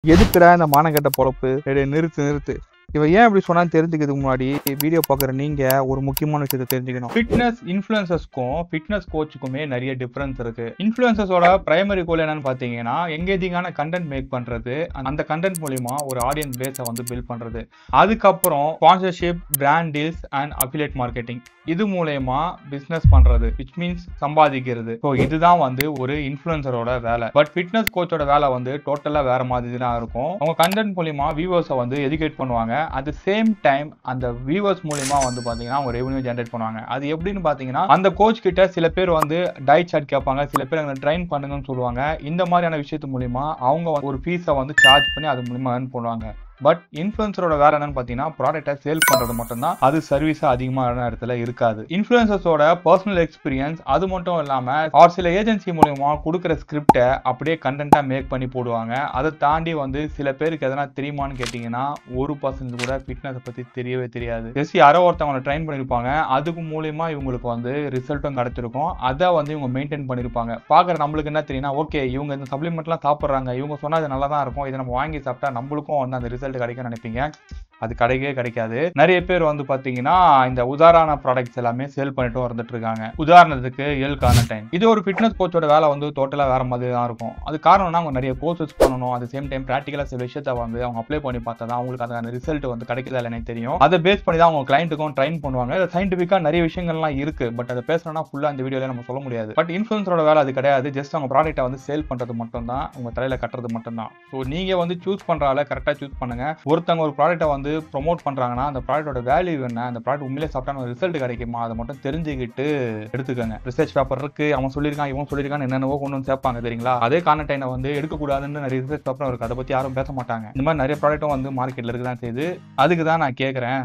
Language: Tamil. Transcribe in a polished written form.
எதுக்குடா இந்த மானங்கெட்ட பொழப்பு? நிறுத்து நிறுத்து. இவன் ஏன் இப்படி சொன்னான்னு தெரிஞ்சுக்கிறதுக்கு முன்னாடி வீடியோ பார்க்குற நீங்க ஒரு முக்கியமான விஷயத்தை தெரிஞ்சுக்கணும். ஃபிட்னஸ் இன்ஃப்ளூயன்சர்ஸ்க்கும் ஃபிட்னஸ் கோச்சுக்குமே நிறைய டிஃபரன்ஸ் இருக்கு. இன்ஃப்ளூயன்சர்ஸோட பிரைமரி கோல் என்னன்னு பார்த்தீங்கன்னா, எங்கேஜிங்கான கண்டென்ட் மேக் பண்றது, அந்த கண்டென்ட் மூலியமா ஒரு ஆடியன்ஸ் பேஸை வந்து பில்ட் பண்றது. அதுக்கப்புறம் sponsorship, brand deals and affiliate marketing, இது மூலயமா பிசினஸ் பண்றது, விச் மீன்ஸ் சம்பாதிக்கிறது. ஸோ இதுதான் வந்து ஒரு இன்ஃப்ளூயன்சரோட வேலை. பட் ஃபிட்னஸ் கோச்சோட வேலை வந்து டோட்டலா வேற மாதிரி தான் இருக்கும். அவங்க கண்டென்ட் மூலியமா வியூவர்ஸை வந்து எஜுகேட் பண்ணுவாங்க. அட் சேம் டைம் அந்த வியூவர்ஸ் மூலமா வந்து பாத்தீங்கன்னா அவங்க ரெவென்யூ ஜெனரேட் பண்ணுவாங்க. அது எப்படின்னு பாத்தீங்கன்னா, அந்த கோச் கிட்ட சில பேர் வந்து டயட் சார்ட் கேட்பாங்க, சில பேர் அங்க ட்ரெயின் பண்ணுங்கன்னு சொல்லுவாங்க. இந்த மாதிரியான விஷயத்து மூலியமா அவங்க ஒரு ஃபீஸை வந்து சார்ஜ் பண்ணி அது மூலியமா earn பண்ணுவாங்க. பட் இன்ஃப்ளூயன்சரோட வேற என்னன்னு பாத்தீங்கன்னா, ப்ராடக்ட்டை சேல் பண்றது மட்டும் தான். அது சர்வீஸா அதிகமான இடத்துல இருக்காது. இன்ஃப்ளூயன்சர்ஸோட பர்சனல் எக்ஸ்பீரியன்ஸ் அது மட்டும் இல்லாம ஒரு சில ஏஜென்சி மூலமா கொடுக்குற ஸ்கிரிப்டை அப்படியே கண்டென்ட்டா மேக் பண்ணி போடுவாங்க. அதை தாண்டி வந்து சில பேருக்கு எதனா தெரியுமான்னு கேட்டீங்கன்னா 1% கூட ஃபிட்னஸ் பத்தி தெரியவே தெரியாது. ஜஸ்ட் யாரோ ஒருத்தவங்களை ட்ரெயின் பண்ணிருப்பாங்க, அதுக்கு மூலியமா இவங்களுக்கு வந்து ரிசல்ட்டும் கிடைச்சிருக்கும். அதை வந்து இவங்க மெயின்டைன் பண்ணிருப்பாங்க. பாக்குற நம்மளுக்கு என்ன தெரியும்னா, ஓகே இவங்க இந்த சப்ளிமெண்ட்லாம் சாப்பிடுறாங்க, இவங்க சொன்னா அது நல்லா தான் இருக்கும், இதை நம்ம வாங்கி சாப்பிட்டா நம்மளுக்கும் வந்து அந்த ரிசல்ட் கிடைக்கும் நினைப்பீங்க. அது கிடைக்கவே கிடைக்காது. நிறைய பேர் வந்து பாத்தீங்கன்னா இந்த உதாரண ப்ராடக்ட்ஸ் எல்லாமே சேல் பண்ணிட்டு வந்துட்டு இருக்காங்க. உதாரணத்துக்கு எல்கார்னிடைன். இது ஒரு ஃபிட்னஸ் கோச்சோட வேலை வந்து டோட்டலா வேற மாதிரி தான் இருக்கும். அது காரணம்னா அவங்க நிறைய கோர்சஸ் பண்ணணும், அது சேம் டைம் பிராக்டிகலா சில விஷயத்தை வந்து அவங்க அப்ளை பண்ணி பார்த்தா தான் அவங்களுக்கு அந்த ரிசல்ட் வந்து கிடைக்குதா இல்லைன்னு தெரியும். அதை பேஸ் பண்ணி தான் அவங்க கிளைண்ட்டுக்கும் ட்ரெயின் பண்ணுவாங்க. சயின்டிபிக்கா நிறைய விஷயங்கள்லாம் இருக்கு. பட் அதை பேசணும்னா ஃபுல்லா இந்த வீடியோல நம்ம சொல்ல முடியாது. பட் இன்ஃப்ளூயன்சரோட வேலை அது கிடையாது. ஜஸ்ட் அவங்க ப்ராடக்ட்டை வந்து சேல் பண்றது மட்டும் தான், உங்க தலையில கட்டுறது மட்டும் தான். ஸோ நீங்க வந்து சூஸ் பண்ற ஆளை கரெக்டா சூஸ் பண்ணுங்க. ஒருத்தவங்க ஒரு ப்ராடக்ட்டை வந்து ப்ரொமோட் பண்றாங்கன்னா அந்த ப்ராடக்ட்டோட வேல்யூ என்ன, அந்த ப்ராடக்ட் உண்மையிலே சாப்பிட்டா ஒரு ரிசல்ட் கிடைக்குமா, அதை மட்டும் தெரிஞ்சுக்கிட்டு எடுத்துக்கோங்க. ரிசர்ச் பேப்பர் இருக்கு, அவன் சொல்லியிருக்கான் இவன் சொல்லியிருக்கான் என்னென்னவோ கொண்டு வந்து சேர்ப்பாங்க தெரியுங்களா. அதே கார்னிடைனை வந்து எடுக்கக்கூடாதுன்னு நிறைய ரிசர்ச் பேப்பர் இருக்கு. அதை பத்தி யாரும் பேச மாட்டாங்க. இந்த மாதிரி நிறைய ப்ராடக்ட்டும் வந்து மார்க்கெட்ல இருக்குதான் செய்யுது. அதுக்கு தான் நான் கேட்கறேன்.